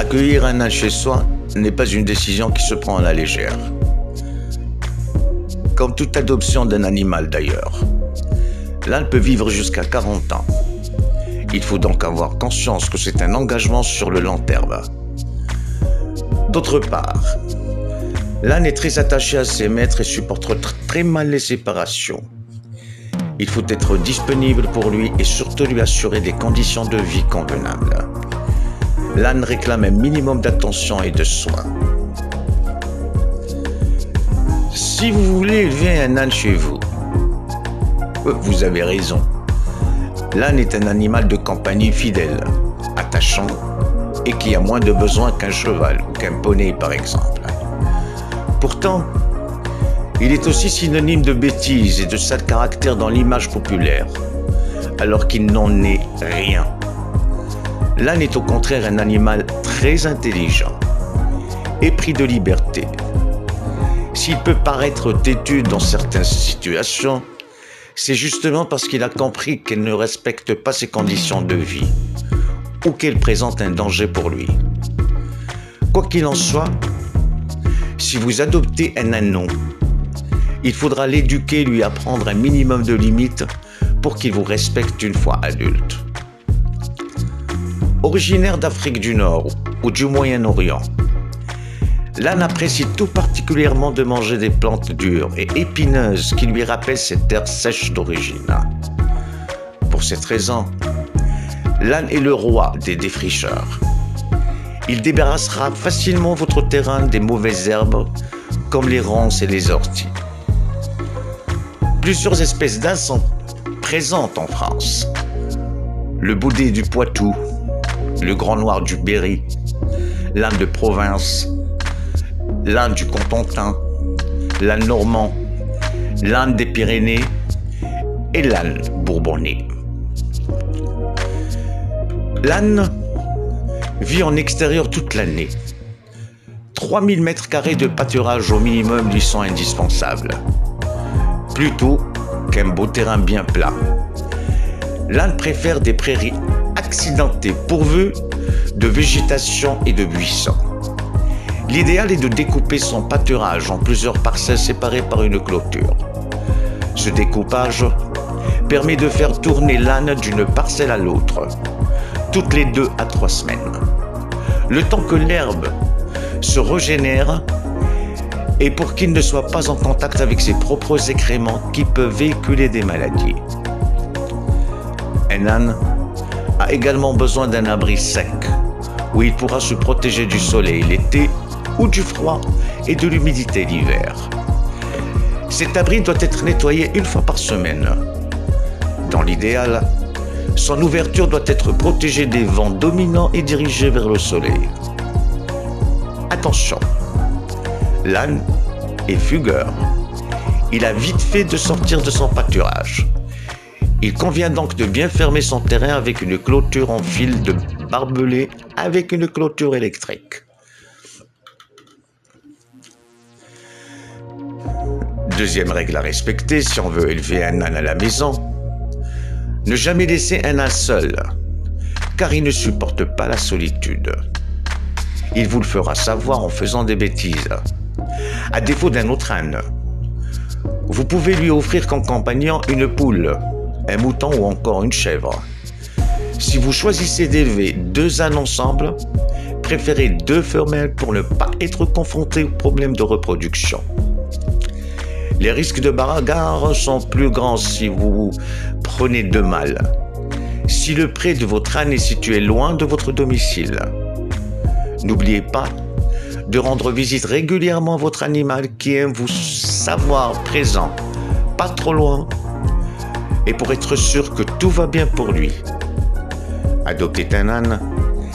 Accueillir un âne chez soi n'est pas une décision qui se prend à la légère. Comme toute adoption d'un animal d'ailleurs, l'âne peut vivre jusqu'à 40 ans. Il faut donc avoir conscience que c'est un engagement sur le long terme. D'autre part, l'âne est très attaché à ses maîtres et supporte très mal les séparations. Il faut être disponible pour lui et surtout lui assurer des conditions de vie convenables. L'âne réclame un minimum d'attention et de soins. Si vous voulez élever un âne chez vous, vous avez raison. L'âne est un animal de compagnie fidèle, attachant et qui a moins de besoins qu'un cheval ou qu'un poney par exemple. Pourtant, il est aussi synonyme de bêtise et de sale caractère dans l'image populaire, alors qu'il n'en est rien. L'âne est au contraire un animal très intelligent, épris de liberté. S'il peut paraître têtu dans certaines situations, c'est justement parce qu'il a compris qu'elle ne respecte pas ses conditions de vie ou qu'elle présente un danger pour lui. Quoi qu'il en soit, si vous adoptez un ânon, il faudra l'éduquer et lui apprendre un minimum de limites pour qu'il vous respecte une fois adulte. Originaire d'Afrique du Nord ou du Moyen-Orient, l'âne apprécie tout particulièrement de manger des plantes dures et épineuses qui lui rappellent ses terres sèches d'origine. Pour cette raison, l'âne est le roi des défricheurs. Il débarrassera facilement votre terrain des mauvaises herbes comme les ronces et les orties. Plusieurs espèces d'ânes sont présentes en France. Le baudet du Poitou, le grand noir du Berry, l'âne de province, l'âne du Cotentin, l'âne normand, l'âne des Pyrénées et l'âne bourbonnais. L'âne vit en extérieur toute l'année. 3000 m² de pâturage au minimum lui sont indispensables, plutôt qu'un beau terrain bien plat. L'âne préfère des prairies accidentées pourvues de végétation et de buissons. L'idéal est de découper son pâturage en plusieurs parcelles séparées par une clôture. Ce découpage permet de faire tourner l'âne d'une parcelle à l'autre, toutes les 2 à 3 semaines, le temps que l'herbe se régénère et pour qu'il ne soit pas en contact avec ses propres excréments qui peuvent véhiculer des maladies. Un âne a également besoin d'un abri sec, où il pourra se protéger du soleil l'été ou du froid et de l'humidité l'hiver. Cet abri doit être nettoyé 1 fois par semaine. Dans l'idéal, son ouverture doit être protégée des vents dominants et dirigée vers le soleil. Attention, l'âne est fugueur. Il a vite fait de sortir de son pâturage. Il convient donc de bien fermer son terrain avec une clôture en fil de barbelé avec une clôture électrique. Deuxième règle à respecter si on veut élever un âne à la maison, ne jamais laisser un âne seul, car il ne supporte pas la solitude. Il vous le fera savoir en faisant des bêtises. À défaut d'un autre âne, vous pouvez lui offrir comme compagnon une poule, un mouton ou encore une chèvre. Si vous choisissez d'élever 2 ânes ensemble, préférez 2 femelles pour ne pas être confronté aux problèmes de reproduction. Les risques de bagarre sont plus grands si vous prenez 2 mâles, si le pré de votre âne est situé loin de votre domicile. N'oubliez pas de rendre visite régulièrement à votre animal qui aime vous savoir présent, pas trop loin, et pour être sûr que tout va bien pour lui. Adopter un âne,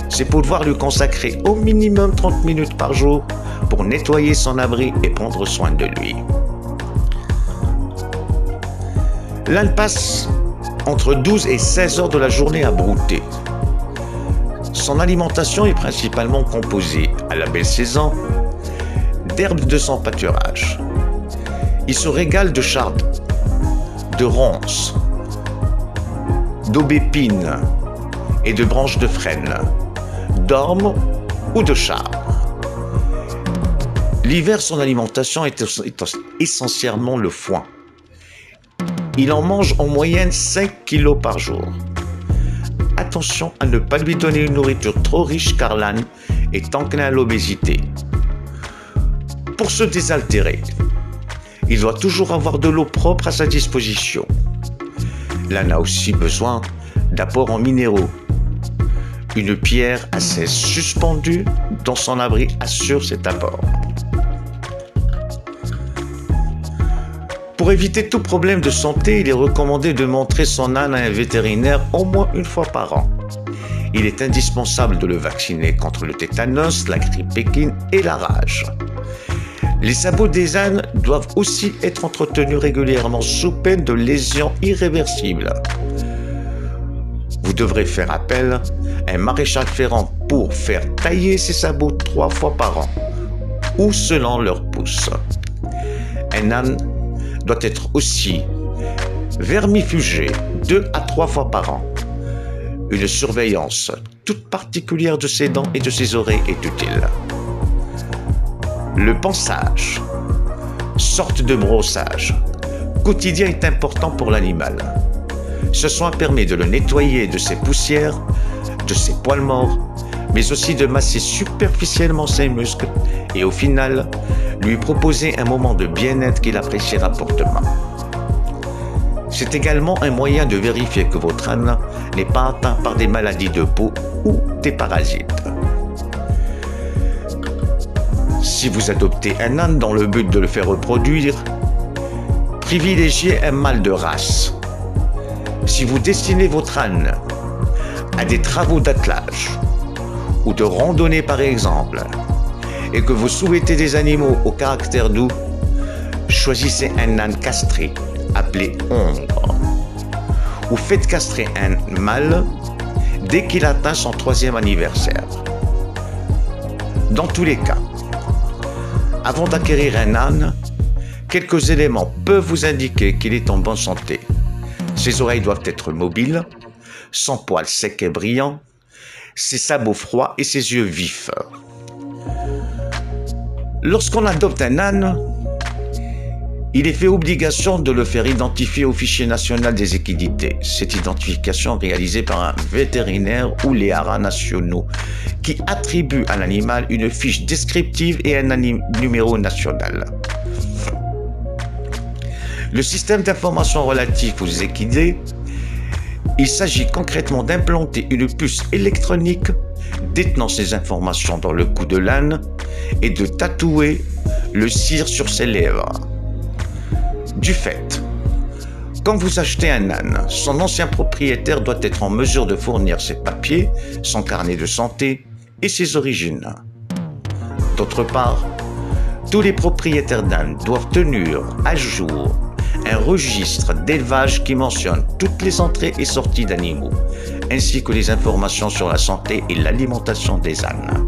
c'est pouvoir lui consacrer au minimum 30 minutes par jour pour nettoyer son abri et prendre soin de lui. L'âne passe entre 12 et 16 heures de la journée à brouter. Son alimentation est principalement composée, à la belle saison, d'herbes de son pâturage. Il se régale de chardes, de ronces, d'aubépines et de branches de frêne, d'ormes ou de char. L'hiver, son alimentation est essentiellement le foin. Il en mange en moyenne 5 kg par jour. Attention à ne pas lui donner une nourriture trop riche car l'âne est enclin à l'obésité. Pour se désaltérer, il doit toujours avoir de l'eau propre à sa disposition. L'âne a aussi besoin d'apports en minéraux. Une pierre assez suspendue dans son abri assure cet apport. Pour éviter tout problème de santé, il est recommandé de montrer son âne à un vétérinaire au moins une fois par an. Il est indispensable de le vacciner contre le tétanos, la grippe équine et la rage. Les sabots des ânes doivent aussi être entretenus régulièrement sous peine de lésions irréversibles. Vous devrez faire appel à un maréchal ferrant pour faire tailler ces sabots 3 fois par an ou selon leur pouce. Un âne doit être aussi vermifugé 2 à 3 fois par an. Une surveillance toute particulière de ses dents et de ses oreilles est utile. Le pansage, sorte de brossage quotidien, est important pour l'animal. Ce soin permet de le nettoyer de ses poussières, de ses poils morts, mais aussi de masser superficiellement ses muscles et au final, lui proposer un moment de bien-être qu'il appréciera fortement. C'est également un moyen de vérifier que votre âne n'est pas atteint par des maladies de peau ou des parasites. Si vous adoptez un âne dans le but de le faire reproduire, privilégiez un mâle de race. Si vous destinez votre âne à des travaux d'attelage ou de randonnée par exemple, et que vous souhaitez des animaux au caractère doux, choisissez un âne castré, appelé ombre, ou faites castrer un mâle dès qu'il atteint son 3e anniversaire. Dans tous les cas, avant d'acquérir un âne, quelques éléments peuvent vous indiquer qu'il est en bonne santé. Ses oreilles doivent être mobiles, son poil sec et brillant, ses sabots froids et ses yeux vifs. Lorsqu'on adopte un âne, il est fait obligation de le faire identifier au fichier national des équidités. Cette identification est réalisée par un vétérinaire ou les haras nationaux qui attribuent à l'animal une fiche descriptive et un numéro national. Le système d'information relatif aux équidés, il s'agit concrètement d'implanter une puce électronique détenant ces informations dans le cou de l'âne et de tatouer le cire sur ses lèvres. Du fait, quand vous achetez un âne, son ancien propriétaire doit être en mesure de fournir ses papiers, son carnet de santé et ses origines. D'autre part, tous les propriétaires d'ânes doivent tenir à jour un registre d'élevage qui mentionne toutes les entrées et sorties d'animaux, ainsi que les informations sur la santé et l'alimentation des ânes.